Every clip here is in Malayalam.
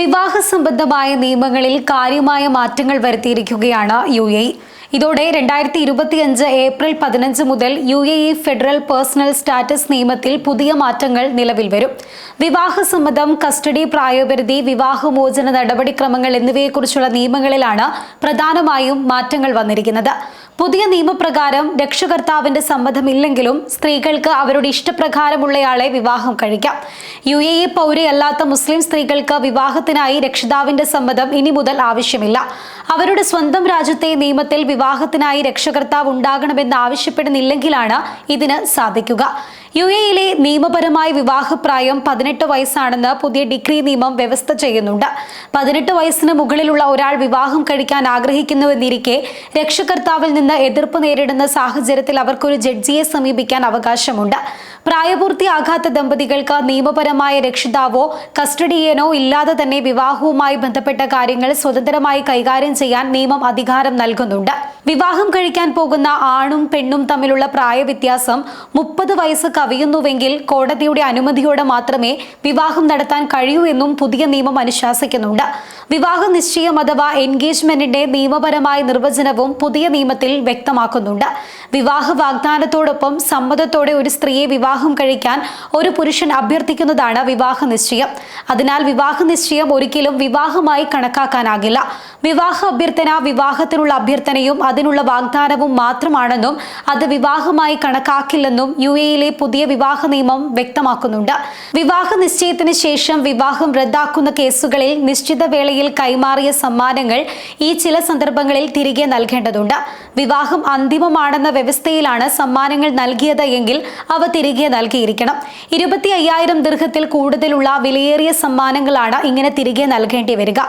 വിവാഹ സംബന്ധമായ നിയമങ്ങളിൽ കാര്യമായ മാറ്റങ്ങൾ വരുത്തിയിരിക്കുകയാണ് UAE. ഇതോടെ 2025 ഏപ്രിൽ 15 മുതൽ UAE ഫെഡറൽ പേഴ്സണൽ സ്റ്റാറ്റസ് നിയമത്തിൽ പുതിയ മാറ്റങ്ങൾ നിലവിൽ വരും. വിവാഹസമ്മതം, കസ്റ്റഡി പ്രായപരിധി, വിവാഹമോചന നടപടിക്രമങ്ങൾ എന്നിവയെക്കുറിച്ചുള്ള നിയമങ്ങളിലാണ് പ്രധാനമായും മാറ്റങ്ങൾ വന്നിരിക്കുന്നത്. പുതിയ നിയമപ്രകാരം രക്ഷകർത്താവിന്റെ സമ്മതമില്ലെങ്കിലും സ്ത്രീകൾക്ക് അവരുടെ ഇഷ്ടപ്രകാരമുള്ളയാളെ വിവാഹം കഴിക്കാം. UAE പൗരയല്ലാത്ത മുസ്ലിം സ്ത്രീകൾക്ക് വിവാഹത്തിനായി രക്ഷിതാവിന്റെ സമ്മതം ഇനി മുതൽ ആവശ്യമില്ല. അവരുടെ സ്വന്തം രാജ്യത്തെ നിയമത്തിൽ വിവാഹത്തിനായി രക്ഷകർത്താവ് ഉണ്ടാകണമെന്ന് ആവശ്യപ്പെടുന്നില്ലെങ്കിലാണ് ഇതിന് സാധിക്കുക. UAEയിലെ നിയമപരമായ വിവാഹപ്രായം 18 വയസ്സാണെന്ന് പുതിയ ഡിഗ്രി നിയമം വ്യവസ്ഥ ചെയ്യുന്നുണ്ട്. 18 വയസ്സിന് മുകളിലുള്ള ഒരാൾ വിവാഹം കഴിക്കാൻ ആഗ്രഹിക്കുന്നുവെന്നിരിക്കെ രക്ഷകർത്താവിൽ നിന്ന് എതിർപ്പ് നേരിടുന്ന സാഹചര്യത്തിൽ അവർക്കൊരു ജഡ്ജിയെ സമീപിക്കാൻ അവകാശമുണ്ട്. പ്രായപൂർത്തിയാകാത്ത ദമ്പതികൾക്ക് നിയമപരമായ രക്ഷിതാവോ കസ്റ്റഡിയനോ ഇല്ലാതെ തന്നെ വിവാഹവുമായി ബന്ധപ്പെട്ട കാര്യങ്ങൾ സ്വതന്ത്രമായി കൈകാര്യം ചെയ്യാൻ നിയമം അധികാരം നൽകുന്നുണ്ട്. വിവാഹം കഴിക്കാൻ പോകുന്ന ആണും പെണ്ണും തമ്മിലുള്ള പ്രായവ്യത്യാസം 30 വയസ്സ് കവിയുന്നുവെങ്കിൽ കോടതിയുടെ അനുമതിയോടെ മാത്രമേ വിവാഹം നടത്താൻ കഴിയൂ എന്നും പുതിയ നിയമം അനുശാസിക്കുന്നുണ്ട്. വിവാഹ നിശ്ചയം അഥവാ എൻഗേജ്മെന്റിന്റെ നിയമപരമായ നിർവചനവും പുതിയ നിയമത്തിൽ വ്യക്തമാക്കുന്നുണ്ട്. വിവാഹ വാഗ്ദാനത്തോടൊപ്പം സമ്മതത്തോടെ ഒരു സ്ത്രീയെ വിവാഹം കഴിക്കാൻ ഒരു പുരുഷൻ അഭ്യർത്ഥിക്കുന്നതാണ് വിവാഹ നിശ്ചയം. അതിനാൽ വിവാഹ നിശ്ചയം ഒരിക്കലും വിവാഹമായി കണക്കാക്കാനാകില്ല. വിവാഹ അഭ്യർത്ഥന വിവാഹത്തിനുള്ള അഭ്യർത്ഥനയും അതിനുള്ള വാഗ്ദാനവും മാത്രമാണെന്നും അത് വിവാഹമായി കണക്കാക്കില്ലെന്നും UAEയിലെ പുതിയ വിവാഹ നിയമം വ്യക്തമാക്കുന്നുണ്ട്. വിവാഹ നിശ്ചയത്തിന് ശേഷം വിവാഹം റദ്ദാക്കുന്ന കേസുകളിൽ നിശ്ചിത വേളയിൽ കൈമാറിയ സമ്മാനങ്ങൾ ഈ ചില സന്ദർഭങ്ങളിൽ തിരികെ നൽകേണ്ടതുണ്ട്. വിവാഹം അന്തിമമാണെന്ന വ്യവസ്ഥയിലാണ് സമ്മാനങ്ങൾ നൽകിയത് എങ്കിൽ അവ തിരികെ നൽകിയിരിക്കണം. 25,000 ദിർഹത്തിൽ കൂടുതലുള്ള വിലയേറിയ സമ്മാനങ്ങളാണ് ഇങ്ങനെ തിരികെ നൽകേണ്ടി വരിക.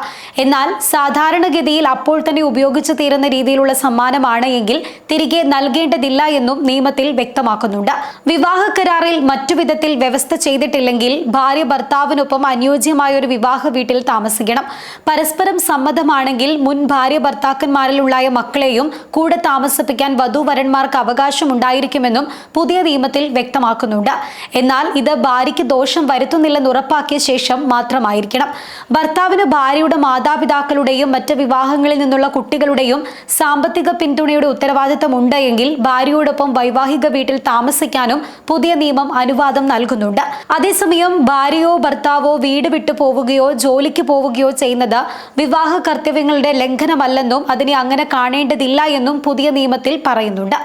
എന്നാൽ സാധാരണഗതിയിൽ അപ്പോൾ തന്നെ ഉപയോഗിച്ചു തീരുന്ന രീതിയിലുള്ള സമ്മാനമാണ് എങ്കിൽ തിരികെ നൽകേണ്ടതില്ല എന്നും നിയമത്തിൽ വ്യക്തമാക്കുന്നുണ്ട്. വിവാഹ കരാറിൽ മറ്റു വിധത്തിൽ വ്യവസ്ഥ ചെയ്തിട്ടില്ലെങ്കിൽ ഭാര്യ ഭർത്താവിനൊപ്പം അനുയോജ്യമായ ഒരു വിവാഹ വീട്ടിൽ താമസിക്കണം. പരസ്പരം സമ്മതമാണെങ്കിൽ മുൻ ഭാര്യ ഭർത്താക്കന്മാരിലുള്ള മക്കളെയും കൂടെ താമസിപ്പിക്കാൻ വധൂവരന്മാർക്ക് അവകാശമുണ്ടായിരിക്കുമെന്നും പുതിയ നിയമത്തിൽ വ്യക്തമാക്കുന്നുണ്ട്. എന്നാൽ ഇത് ഭാര്യയ്ക്ക് ദോഷം വരുത്തുന്നില്ലെന്ന് ഉറപ്പാക്കിയ ശേഷം മാത്രമായിരിക്കണം. ഭർത്താവിന് ഭാര്യയുടെ മാതാപിതാക്കളുടെയും മറ്റ് വിവാഹങ്ങളിൽ നിന്നുള്ള കുട്ടികളുടെയും സാമ്പത്തിക പിന്തുണയുടെ ഉത്തരവാദിത്തം ഉണ്ട് എങ്കിൽ ഭാര്യയോടൊപ്പം വൈവാഹിക വീട്ടിൽ താമസിക്കാനും പുതിയ നിയമം അനുവാദം നൽകുന്നുണ്ട്. അതേസമയം ഭാര്യയോ ഭർത്താവോ വീട് വിട്ടു പോവുകയോ ജോലിക്ക് പോവുകയോ ചെയ്യുന്നത് വിവാഹ കർത്തവ്യങ്ങളുടെ ലംഘനമല്ലെന്നും അതിനെ അങ്ങനെ കാണേണ്ടതില്ല എന്നും പുതിയ നിയമത്തിൽ പറയുന്നുണ്ട്.